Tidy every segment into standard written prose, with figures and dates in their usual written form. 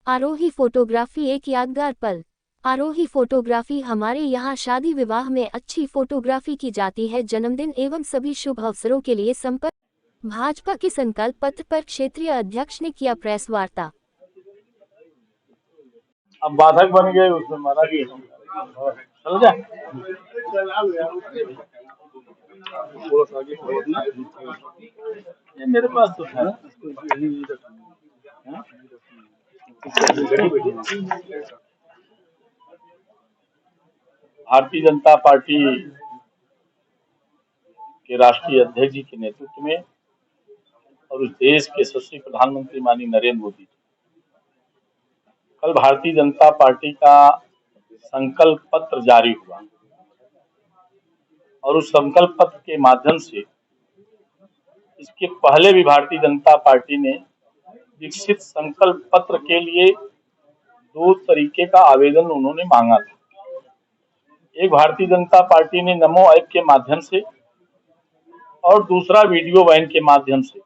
आरोही photography एक यादगार पल। आरोही फोटोग्राफी हमारे यहाँ शादी विवाह में अच्छी फोटोग्राफी की जाती है। जन्मदिन एवं सभी शुभ अवसरों के लिए संपर्क। भाजपा के संकल्प पत्र पर क्षेत्रीय अध्यक्ष ने किया प्रेस वार्ता। अब बाधक बन गए, उसमें मारा भी है। चल जा। ये मेरे पास तो था। भारतीय जनता पार्टी के राष्ट्रीय अध्यक्ष जी के नेतृत्व में और उस देश के यशस्वी प्रधानमंत्री माननीय नरेंद्र मोदी, कल भारतीय जनता पार्टी का संकल्प पत्र जारी हुआ और उस संकल्प पत्र के माध्यम से इसके पहले भी भारतीय जनता पार्टी ने विकसित संकल्प पत्र के लिए दो तरीके का आवेदन उन्होंने मांगा था। एक, भारतीय जनता पार्टी ने नमो ऐप के माध्यम से और दूसरा वीडियो वैन के माध्यम से।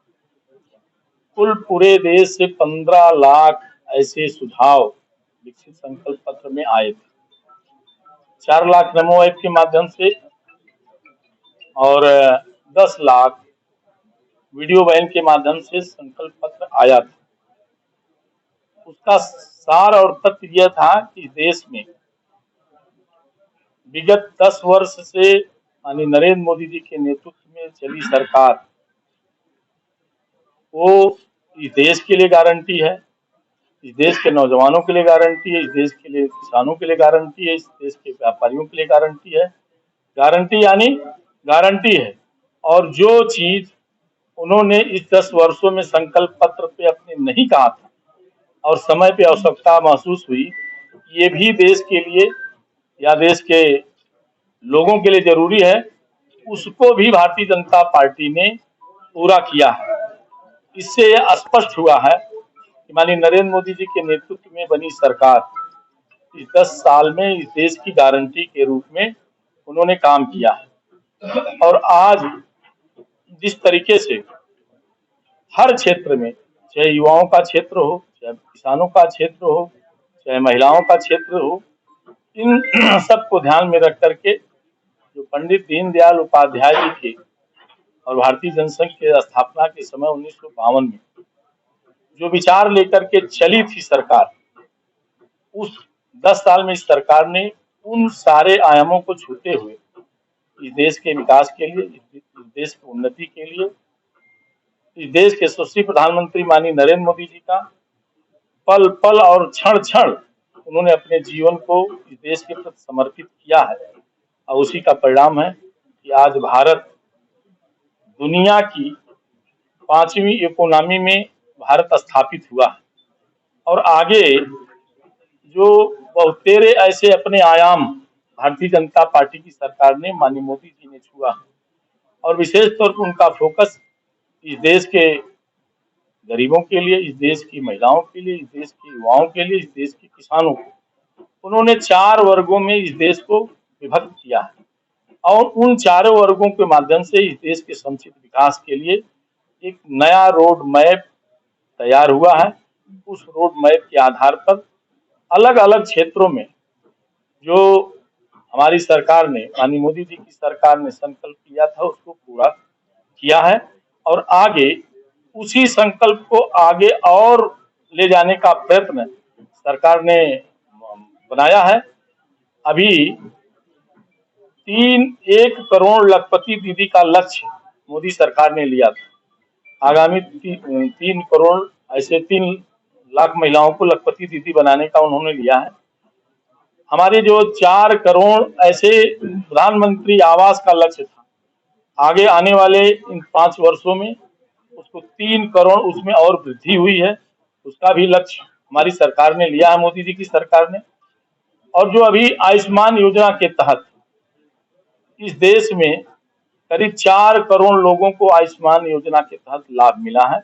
कुल पूरे देश से 15 लाख ऐसे सुझाव विकसित संकल्प पत्र में आए थे। 4 लाख नमो ऐप के माध्यम से और 10 लाख वीडियो वैन के माध्यम से संकल्प पत्र आया था। उसका सार और तथ्य यह था कि देश में विगत 10 वर्ष से माननीय नरेंद्र मोदी जी के नेतृत्व में चली सरकार, वो इस देश के लिए गारंटी है, इस देश के नौजवानों के लिए गारंटी है, इस देश के लिए किसानों के लिए गारंटी है, इस देश के व्यापारियों के लिए गारंटी है। गारंटी यानी गारंटी है। और जो चीज उन्होंने इस 10 वर्षों में संकल्प पत्र पे अपने नहीं कहा था और समय पे आवश्यकता महसूस हुई, ये भी देश के लिए या देश के लोगों के लिए जरूरी है, उसको भी भारतीय जनता पार्टी ने पूरा किया है। इससे यह स्पष्ट हुआ है कि माननीय नरेंद्र मोदी जी के नेतृत्व में बनी सरकार इस 10 साल में इस देश की गारंटी के रूप में उन्होंने काम किया है। और आज जिस तरीके से हर क्षेत्र में, चाहे युवाओं का क्षेत्र हो, चाहे किसानों का क्षेत्र हो, चाहे महिलाओं का क्षेत्र हो, इन सबको ध्यान में रख करके जो पंडित दीनदयाल उपाध्याय जी के और भारतीय जनसंघ के स्थापना के समय 1952 में जो विचार लेकर के चली थी सरकार, उस 10 साल में इस सरकार ने उन सारे आयामों को छूते हुए इस देश के विकास के लिए, इस देश की उन्नति के लिए, इस देश के यशस्वी प्रधानमंत्री माननीय नरेंद्र मोदी जी का पल पल और क्षण क्षण उन्होंने अपने जीवन को इस देश के प्रति समर्पित किया है। और उसी का परिणाम है कि आज भारत दुनिया की 5वीं इकोनॉमी में भारत स्थापित हुआ है और आगे जो बहुतेरे ऐसे अपने आयाम भारतीय जनता पार्टी की सरकार ने, माननीय मोदी जी ने छुआ है। और विशेष तौर पर उनका फोकस इस देश के गरीबों के लिए, इस देश की महिलाओं के लिए, इस देश के युवाओं के लिए, इस देश के किसानों को, उन्होंने 4 वर्गों में इस देश को विभक्त किया है और उन चारों वर्गों के माध्यम से इस देश के समुचित विकास के लिए एक नया रोड मैप तैयार हुआ है। उस रोड मैप के आधार पर अलग अलग क्षेत्रों में जो हमारी सरकार ने, माननीय मोदी जी की सरकार ने संकल्प किया था, उसको पूरा किया है और आगे उसी संकल्प को आगे और ले जाने का प्रयत्न सरकार ने बनाया है। अभी 1 करोड़ लखपति दीदी का लक्ष्य मोदी सरकार ने लिया था। आगामी 3 करोड़ ऐसे 3 लाख महिलाओं को लखपति दीदी बनाने का उन्होंने लिया है। हमारे जो 4 करोड़ ऐसे प्रधानमंत्री आवास का लक्ष्य था, आगे आने वाले इन 5 वर्षों में उसको 3 करोड़ उसमें और वृद्धि हुई है। उसका भी लक्ष्य हमारी सरकार ने लिया है, मोदी जी की सरकार ने। और जो अभी आयुष्मान योजना के तहत इस देश में करीब 4 करोड़ लोगों को आयुष्मान योजना के तहत लाभ मिला है।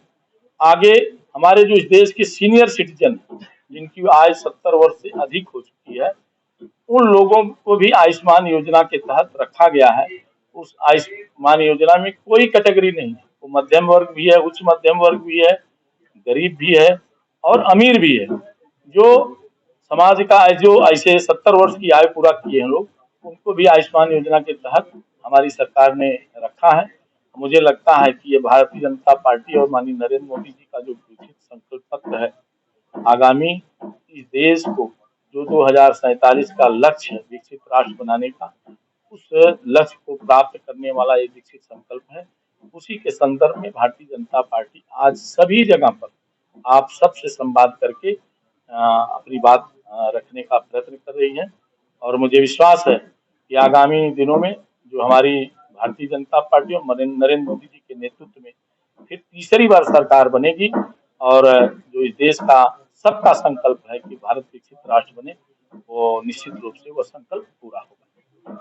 आगे हमारे जो इस देश के सीनियर सिटीजन जिनकी आयु 70 वर्ष से अधिक हो चुकी है, उन लोगों को भी आयुष्मान योजना के तहत रखा गया है। उस आयुष्मान योजना में कोई कैटेगरी नहीं है, वो मध्यम वर्ग भी है, उच्च मध्यम वर्ग भी है, गरीब भी है और अमीर भी है। जो समाज का जो ऐसे 70 वर्ष की आयु पूरा किए हैं लोग, उनको भी आयुष्मान योजना के तहत हमारी सरकार ने रखा है। मुझे लगता है कि ये भारतीय जनता पार्टी और माननीय नरेंद्र मोदी जी का जो विकसित संकल्प पत्र है, आगामी इस देश को जो 2047 का लक्ष्य है विकसित राष्ट्र बनाने का, उस लक्ष्य को प्राप्त करने वाला एक विकसित संकल्प है। उसी के संदर्भ में भारतीय जनता पार्टी आज सभी जगह पर आप सबसे संवाद करके अपनी बात रखने का प्रयत्न कर रही है। और मुझे विश्वास है कि आगामी दिनों में जो हमारी भारतीय जनता पार्टी और नरेंद्र मोदी जी के नेतृत्व में फिर तीसरी बार सरकार बनेगी, और जो इस देश का सबका संकल्प है कि भारत विकसित राष्ट्र बने, वो निश्चित रूप से वो संकल्प पूरा होगा।